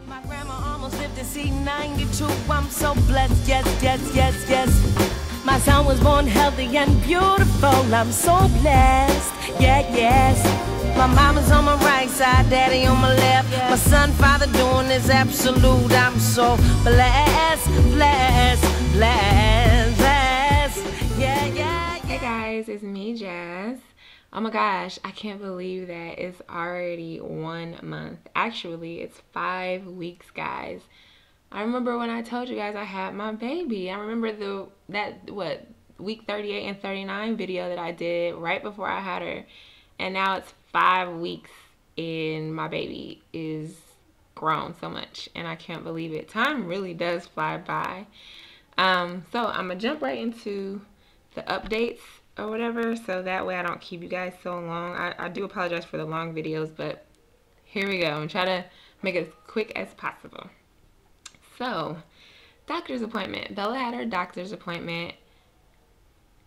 My grandma almost lived to see 92. I'm so blessed, yes, yes, yes, yes. My son was born healthy and beautiful. I'm so blessed, yeah, yes. My mama's on my right side, daddy on my left. My son, father doing this absolute. I'm so blessed, blessed, blessed, blessed. Yeah, yeah, yeah. Hey guys, it's me, Jazz. Oh my gosh, I can't believe that it's already 1 month. Actually, it's 5 weeks, guys. I remember when I told you guys I had my baby. I remember that week 38 and 39 video that I did right before I had her. And now it's 5 weeks and my baby is grown so much and I can't believe it. Time really does fly by. So I'm gonna jump right into the updates or whatever, so that way I don't keep you guys so long. I do apologize for the long videos, but here we go. I'm trying to make it as quick as possible. So, doctor's appointment. Bella had her doctor's appointment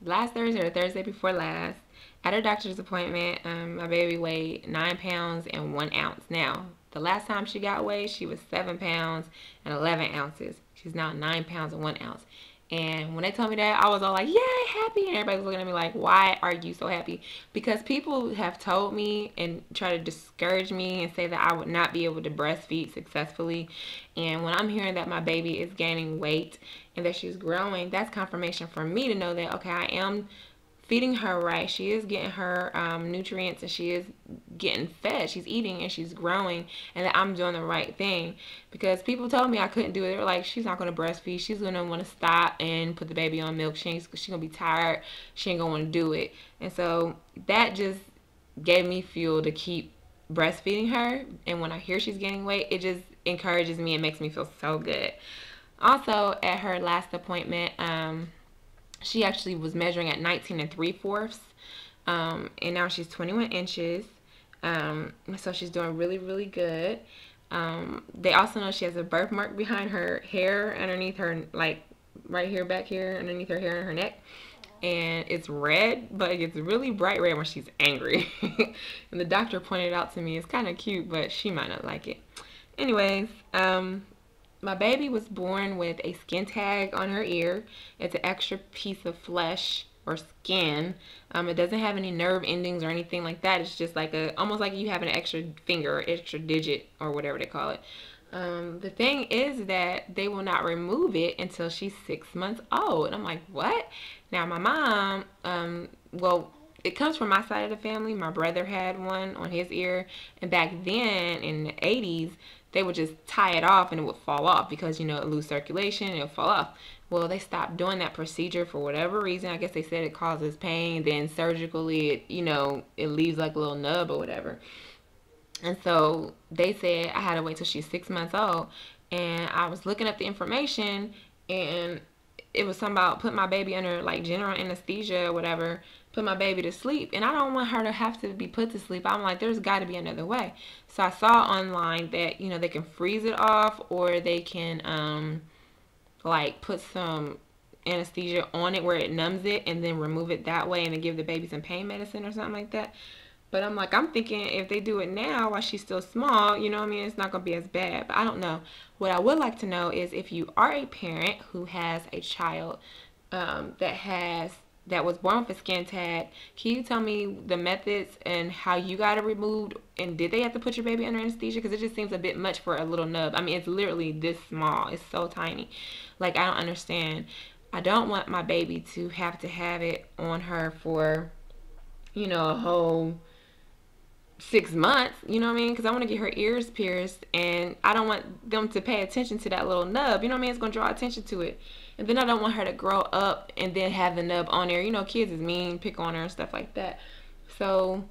last Thursday or Thursday before last. At her doctor's appointment, my baby weighed 9 pounds and 1 ounce. Now, the last time she got weighed, she was 7 pounds and 11 ounces. She's now 9 pounds and 1 ounce. And when they told me that, I was all like, yay, happy. And everybody was looking at me like, why are you so happy? Because people have told me and try to discourage me and say that I would not be able to breastfeed successfully. And when I'm hearing that my baby is gaining weight and that she's growing, that's confirmation for me to know that, okay, I am feeding her right. She is getting her nutrients and she is getting fed. She's eating and she's growing, and that I'm doing the right thing. Because people told me I couldn't do it. They were like, she's not going to breastfeed. She's going to want to stop and put the baby on milk. She's going to be tired. She ain't going to want to do it. And so that just gave me fuel to keep breastfeeding her. And when I hear she's gaining weight, it just encourages me and makes me feel so good. Also, at her last appointment, she actually was measuring at 19 3/4, and now she's 21 inches. So she's doing really, really good. They also know she has a birthmark behind her hair, underneath her, like right here, back here, underneath her hair and her neck. And it's red, but it gets really bright red when she's angry. And the doctor pointed it out to me. It's kind of cute, but she might not like it. Anyways, my baby was born with a skin tag on her ear. It's an extra piece of flesh or skin. It doesn't have any nerve endings or anything like that. It's just like almost like you have an extra finger or extra digit or whatever they call it. The thing is that they will not remove it until she's 6 months old. And I'm like, what? Now my mom, well, it comes from my side of the family. My brother had one on his ear, and back then in the 80s, they would just tie it off and it would fall off because, you know, it lose circulation, it'll fall off. Well, they stopped doing that procedure for whatever reason. I guess they said it causes pain. Then surgically, it, you know, it leaves like a little nub or whatever. And so they said I had to wait till she's 6 months old. And I was looking up the information, and it was something about putting my baby under like general anesthesia or whatever, put my baby to sleep. And I don't want her to have to be put to sleep. I'm like, there's got to be another way. So I saw online that, you know, they can freeze it off, or they can like put some anesthesia on it where it numbs it and then remove it that way and then give the baby some pain medicine or something like that. But I'm like, I'm thinking if they do it now while she's still small, you know what I mean, it's not going to be as bad. But I don't know. What I would like to know is if you are a parent who has a child that was born with a skin tag, can you tell me the methods and how you got it removed? And did they have to put your baby under anesthesia? Because it just seems a bit much for a little nub. I mean, it's literally this small. It's so tiny. Like, I don't understand. I don't want my baby to have it on her for, you know, a whole 6 months, you know what I mean? Because I want to get her ears pierced, and I don't want them to pay attention to that little nub, you know what I mean? It's going to draw attention to it. And then I don't want her to grow up and then have the nub on there. You know, kids is mean, pick on her and stuff like that. So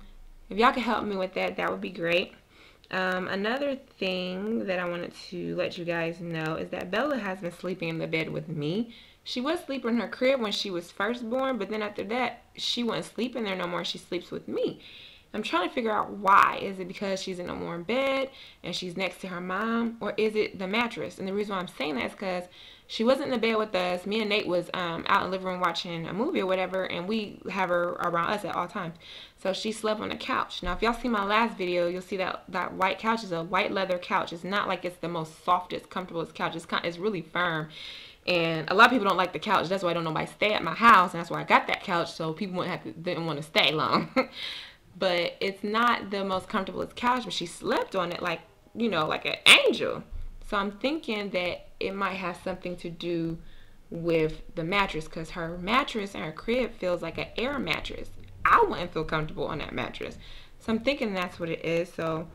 if y'all can help me with that, that would be great. Another thing that I wanted to let you guys know is that Bella has been sleeping in the bed with me. She was sleeping in her crib when she was first born, but then after that, she wouldn't sleep in there no more. She sleeps with me. I'm trying to figure out why. Is it because she's in a warm bed and she's next to her mom, or is it the mattress? And the reason why I'm saying that is because she wasn't in the bed with us. Me and Nate was out in the living room watching a movie or whatever, and we have her around us at all times. So she slept on the couch. Now, if y'all see my last video, you'll see that white couch is a white leather couch. It's not like it's the most softest, comfortable couch. It's really firm. And a lot of people don't like the couch. That's why I don't nobody stay at my house, and that's why I got that couch, so people didn't want to stay long. But it's not the most comfortable couch, but she slept on it like, you know, like an angel. So I'm thinking that it might have something to do with the mattress, because her mattress in her crib feels like an air mattress. I wouldn't feel comfortable on that mattress. So I'm thinking that's what it is. So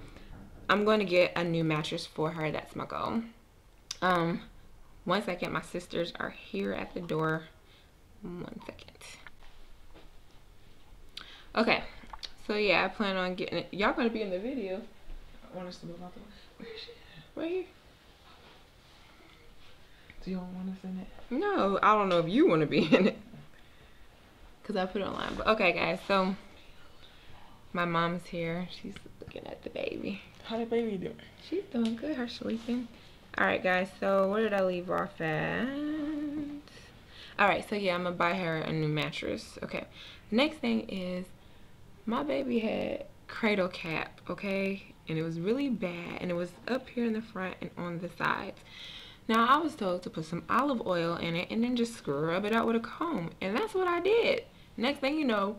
I'm going to get a new mattress for her. That's my goal. One second, my sisters are here at the door. 1 second. Okay, so yeah, I plan on getting it. Y'all gonna be in the video. I want us to move out the way. Where is she at? Right here. Do you want us in it? No, I don't know if you want to be in it, because I put it online. But okay, guys, so my mom's here. She's looking at the baby. How the baby doing? She's doing good. Her sleeping. Alright, guys, so where did I leave off at? Alright, so yeah, I'm gonna buy her a new mattress. Okay, next thing is my baby had cradle cap, okay, and it was really bad, and it was up here in the front and on the sides. Now, I was told to put some olive oil in it and then just scrub it out with a comb, and that's what I did. Next thing you know,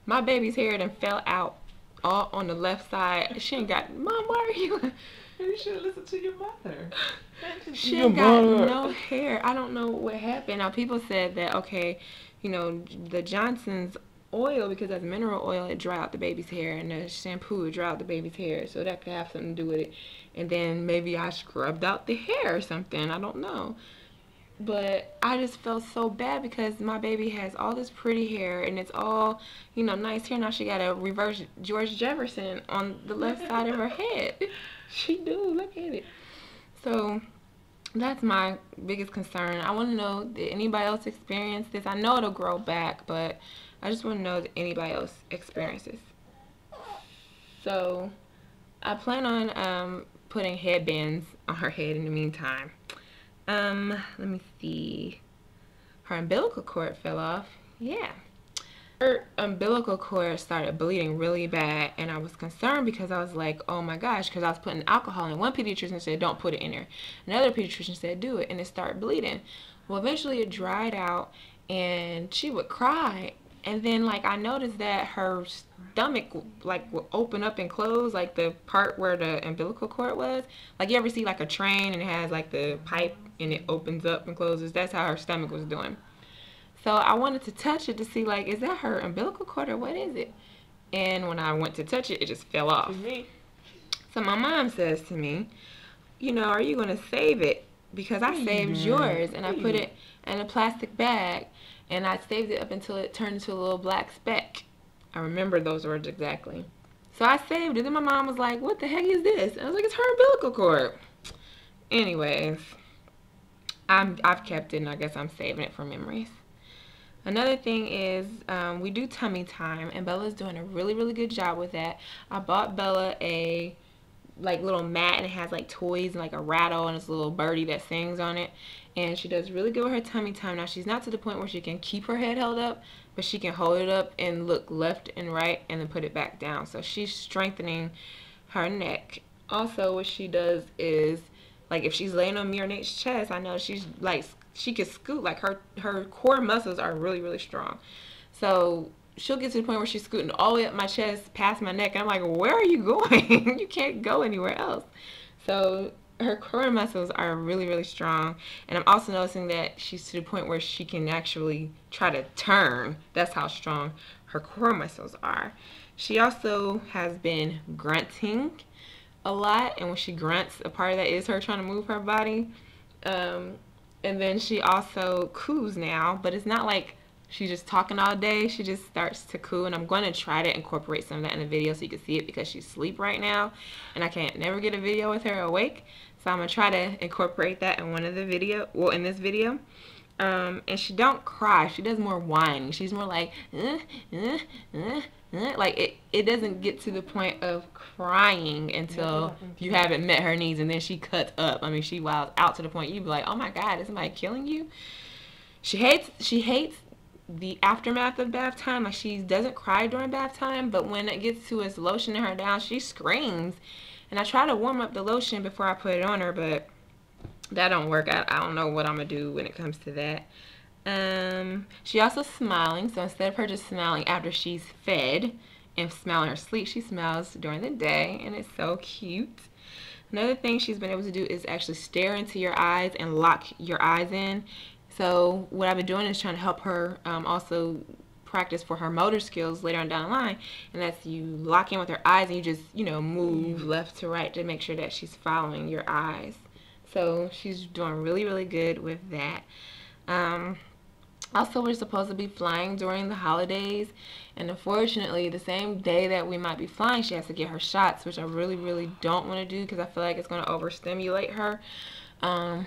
my baby's hair then fell out all on the left side. She ain't got, Mom, why are you? You should listen to your mother. She ain't got no hair. I don't know what happened. Now, people said that, okay, you know, the Johnson's oil, because that's mineral oil, it dry out the baby's hair, and the shampoo would dry out the baby's hair, so that could have something to do with it. And then maybe I scrubbed out the hair or something. I don't know. But I just felt so bad because my baby has all this pretty hair, and it's all, you know, nice hair. Now she got a reverse George Jefferson on the left side of her head. She do, look at it. So that's my biggest concern. I want to know, did anybody else experience this? I know it'll grow back, but I just want to know, did anybody else experience this? So I plan on putting headbands on her head in the meantime. Let me see. Her umbilical cord fell off. Yeah. Her umbilical cord started bleeding really bad, and I was concerned because I was like, oh my gosh, because I was putting alcohol in. One pediatrician said, don't put it in there. Another pediatrician said, do it, and it started bleeding. Well, eventually it dried out, and she would cry, and then, like, I noticed that her stomach, like, would open up and close, like the part where the umbilical cord was. Like, you ever see, like, a train, and it has, like, the pipe, and it opens up and closes? That's how her stomach was doing. So I wanted to touch it to see, like, is that her umbilical cord or what is it? And when I went to touch it, it just fell off. So my mom says to me, you know, are you going to save it? Because I saved yours, and I put it in a plastic bag, and I saved it up until it turned into a little black speck. I remember those words exactly. So I saved it. Then my mom was like, what the heck is this? And I was like, it's her umbilical cord. Anyways, I've kept it, and I guess I'm saving it for memories. Another thing is we do tummy time, and Bella's doing a really, really good job with that. I bought Bella a like little mat, and it has like toys and like a rattle and this little birdie that sings on it, and she does really good with her tummy time. Now, she's not to the point where she can keep her head held up, but she can hold it up and look left and right and then put it back down. So she's strengthening her neck. Also, what she does is, like, if she's laying on me or Nate's chest, I know she's like, she can scoot. Like, her core muscles are really, really strong. So she'll get to the point where she's scooting all the way up my chest past my neck, and I'm like, where are you going? You can't go anywhere else. So her core muscles are really, really strong. And I'm also noticing that she's to the point where she can actually try to turn. That's how strong her core muscles are. She also has been grunting a lot, and when she grunts, a part of that is her trying to move her body. And then she also coos now, but it's not like she's just talking all day. She just starts to coo, and I'm going to try to incorporate some of that in the video so you can see it, because she's asleep right now, and I can't never get a video with her awake. So I'm going to try to incorporate that in one of the video, well, in this video. And she don't cry. She does more whining. She's more like, like it doesn't get to the point of crying until you haven't met her needs, and then she cuts up. I mean, she wilds out to the point you be like, oh my God, is somebody killing you? She hates the aftermath of bath time. Like, she doesn't cry during bath time, but when it gets to us lotioning her down, she screams. And I try to warm up the lotion before I put it on her, but that don't work. I don't know what I'm gonna do when it comes to that. She also smiling, so instead of her just smiling after she's fed and smiling her sleep, she smiles during the day, and it's so cute. Another thing she's been able to do is actually stare into your eyes and lock your eyes in. So what I've been doing is trying to help her also practice for her motor skills later on down the line, and that's you lock in with her eyes and you just, you know, move left to right to make sure that she's following your eyes. So she's doing really, really good with that. Also, we're supposed to be flying during the holidays, and unfortunately the same day that we might be flying, she has to get her shots, which I really, really don't want to do because I feel like it's going to overstimulate her. So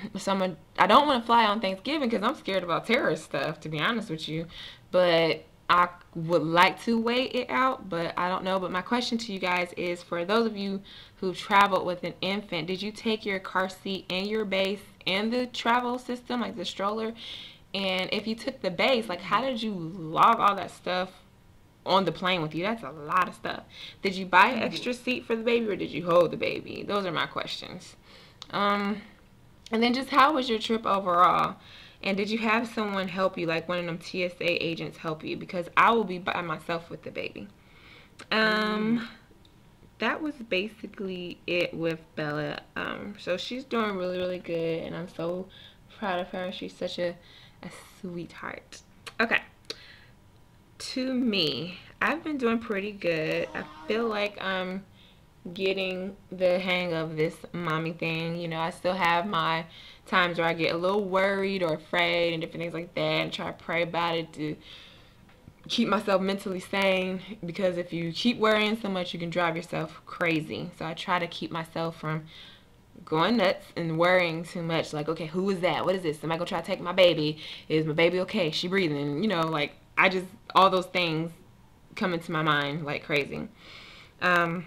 I don't want to fly on Thanksgiving because I'm scared about terrorist stuff, to be honest with you, but I would like to wait it out, but I don't know. But my question to you guys is, for those of you who've traveled with an infant, did you take your car seat and your base and the travel system, like the stroller? And if you took the base, like, how did you log all that stuff on the plane with you? That's a lot of stuff. Did you buy an extra seat for the baby, or did you hold the baby? Those are my questions. And then just how was your trip overall? And did you have someone help you, like one of them TSA agents help you? Because I will be by myself with the baby. That was basically it with Bella. So she's doing really, really good, and I'm so proud of her. She's such a sweetheart. Okay. To me, I've been doing pretty good. I feel like I'm getting the hang of this mommy thing. You know, I still have my times where I get a little worried or afraid and different things like that, and try to pray about it to keep myself mentally sane, because if you keep worrying so much, you can drive yourself crazy. So I try to keep myself from going nuts and worrying too much. Like, okay, who is that? What is this? Am I gonna try to take my baby? Is my baby okay? Is she breathing? You know, like, all those things come into my mind like crazy. I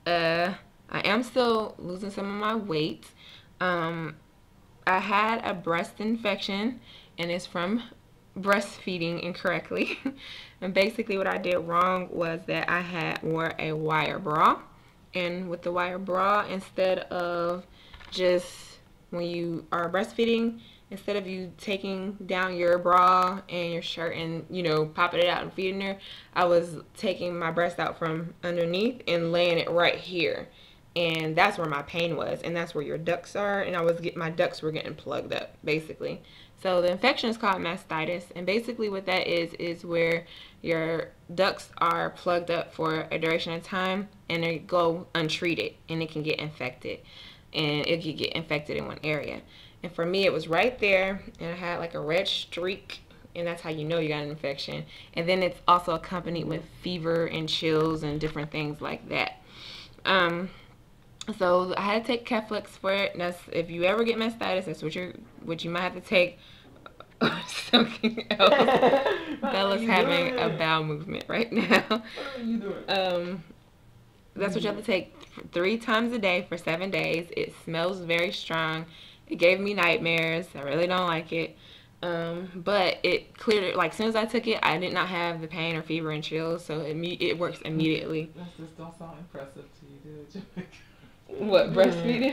am still losing some of my weight. I had a breast infection, and it's from breastfeeding incorrectly. And basically what I did wrong was that I wore a wire bra. And with the wire bra, instead of just, when you are breastfeeding, instead of you taking down your bra and your shirt and, you know, popping it out and feeding her, I was taking my breast out from underneath and laying it right here. And that's where my pain was, and that's where your ducts are, and my ducts were getting plugged up, basically. So the infection is called mastitis, and basically what that is where your ducts are plugged up for a duration of time, and they go untreated, and it can get infected, and it can get infected in one area. And for me, it was right there, and I had like a red streak, and that's how you know you got an infection. And then it's also accompanied with fever and chills and different things like that. So I had to take Keflex for it. And that's, if you ever get mastitis, that's what you might have to take. Something else. Bella's having a bowel movement right now. What are you doing? That's what you have to take 3 times a day for 7 days. It smells very strong. It gave me nightmares. I really don't like it. But it cleared it. Like, as soon as I took it, I did not have the pain or fever and chills. So it works immediately. That just don't sound impressive to you, did it? What, breastfeeding?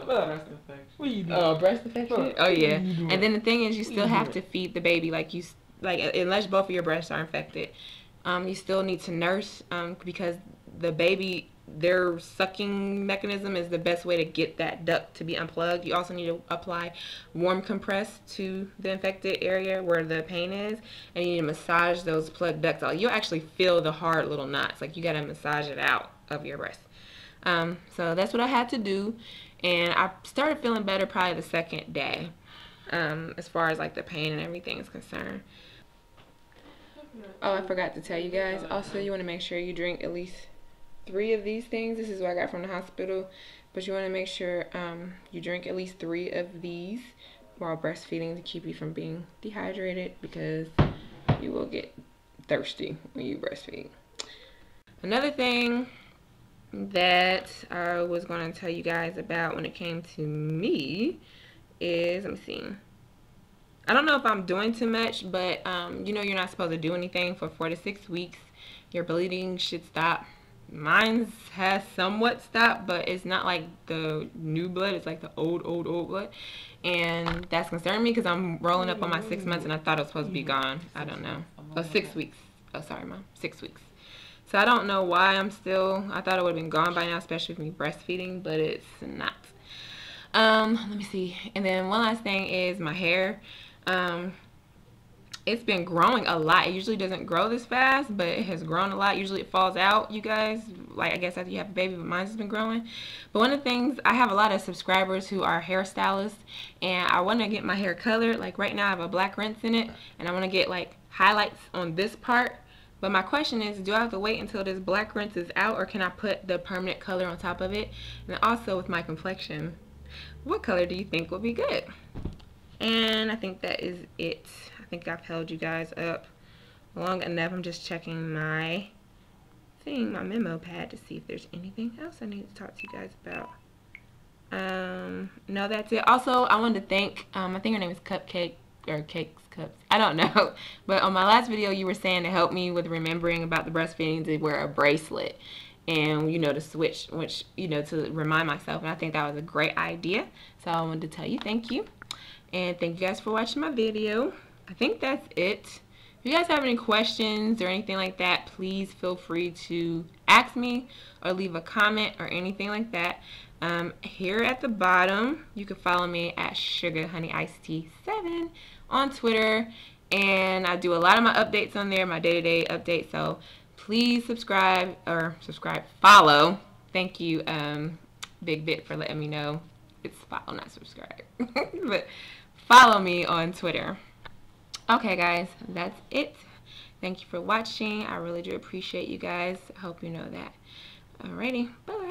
Breast infection. What you doing? Oh, breast infection? Oh, yeah. And then the thing is, you still have to feed the baby. Like, unless both of your breasts are infected, you still need to nurse, because the baby, their sucking mechanism is the best way to get that duct to be unplugged. You also need to apply warm compress to the infected area where the pain is, and you need to massage those plugged ducts out. You'll actually feel the hard little knots. Like, you got to massage it out of your breast. So that's what I had to do, and I started feeling better probably the 2nd day, as far as like the pain and everything is concerned. Oh, I forgot to tell you guys, also you want to make sure you drink at least 3 of these things. This is what I got from the hospital, but you want to make sure you drink at least 3 of these while breastfeeding to keep you from being dehydrated, because you will get thirsty when you breastfeed. Another thing that I was going to tell you guys about when it came to me is, let me see. I don't know if I'm doing too much, but you know, you're not supposed to do anything for 4 to 6 weeks. Your bleeding should stop. Mine has somewhat stopped, but it's not like the new blood. It's like the old blood. And that's concerning me because I'm rolling up on my 6 months and I thought it was supposed to be gone. I don't know. Oh, 6 weeks. Oh, sorry, Mom. 6 weeks. So I don't know why I thought it would have been gone by now, especially with me breastfeeding, but it's not. Let me see. And then one last thing is my hair. It's been growing a lot. It usually doesn't grow this fast, but it has grown a lot. Usually it falls out, you guys, like I guess after you have a baby, but mine's been growing. But one of the things, I have a lot of subscribers who are hairstylists, and I want to get my hair colored. Like right now I have a black rinse in it, and I want to get like highlights on this part. But my question is, do I have to wait until this black rinse is out, or can I put the permanent color on top of it? And also with my complexion, what color do you think would be good? And I think that is it. I think I've held you guys up long enough. I'm just checking my my memo pad, to see if there's anything else I need to talk to you guys about. No, that's it. Also, I wanted to thank, I think her name is Cupcake, or Cakes Cups, I don't know. But on my last video, you were saying to help me with remembering about the breastfeeding to wear a bracelet. And, you know, to switch, which, you know, to remind myself. And I think that was a great idea. So I wanted to tell you thank you. And thank you guys for watching my video. I think that's it. If you guys have any questions or anything like that, please feel free to ask me or leave a comment or anything like that. Here at the bottom, you can follow me at SugarHoneyIcedTea7 on Twitter. And I do a lot of my updates on there, my day-to-day updates. So please follow. Thank you, Big Bit, for letting me know. It's follow, not subscribe. But follow me on Twitter. Okay, guys, that's it. Thank you for watching. I really do appreciate you guys. I hope you know that. Alrighty, bye.